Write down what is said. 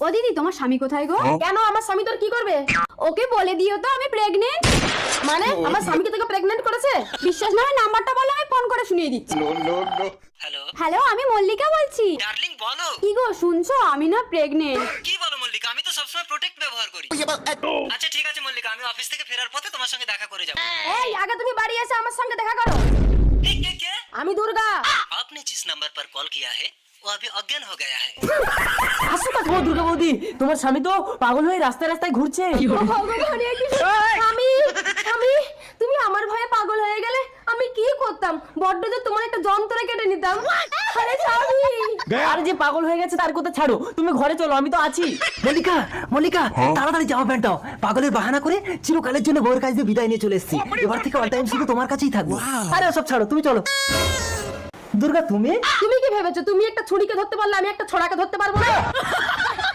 ও দিদি, তোমার স্বামী কোথায় গো? কেন আমার স্বামী তোর কি করবে? ওকে বলে দিও তো আমি প্রেগনেন্ট। মানে আমার স্বামীকে তোকে প্রেগনেন্ট করেছে? বিশ্বাস না হয় নাম্বারটা বলো, আমি ফোন করে শুনিয়ে দিচ্ছি। হ্যালো হ্যালো, আমি মল্লিকা বলছি। ডার্লিং বলো। কি গো শুনছো? আমি না প্রেগনেন্ট। কি বলো মল্লিকা, আমি তো সবসময় প্রোটেক্ট ব্যবহার করি। আচ্ছা ঠিক আছে মল্লিকা, আমি অফিস থেকে ফেরার পথে তোমার সঙ্গে দেখা করে যাবো। এই আগে তুমি বাড়ি এসে আমার সঙ্গে দেখা করো। কে? আমি দুর্গা। आपने जिस नंबर पर कॉल किया है वो अभी अज्ञान हो गया है। আসো কথা বল দুর্গা বৌদি, তোমার স্বামী তো পাগল হয়ে রাস্তায় রাস্তায় ঘুরছে। ভগবান, এ কি? স্বামী, স্বামী, তুমি আমার ভয়ে পাগল হয়ে গেলে আমি কি করতাম? বড্ড যে তোমার একটা যন্ত্র কেটে নিতাম। আরে স্বামী, আর যে পাগল হয়ে গেছে তার কথা ছাড়ো, তুমি ঘরে চলো, আমি তো আছি। মল্লিকা, মল্লিকা, তাড়াতাড়ি জামা প্যান্টটাও। পাগলের বাহানা করে চিরকালের জন্য বউয়ের কাছে দিয়ে বিদায় নিয়ে চলে এসেছি। এবার থেকে অল টাইম শুধু তোমার কাছেই থাকবো। আরে সব ছাড়ো, তুমি চলো। দুর্গা তুমি তুমি কি ভেবেছো তুমি একটা ছুরিকে ধরতে পারলে আমি একটা ছড়াকে ধরতে পারবো না?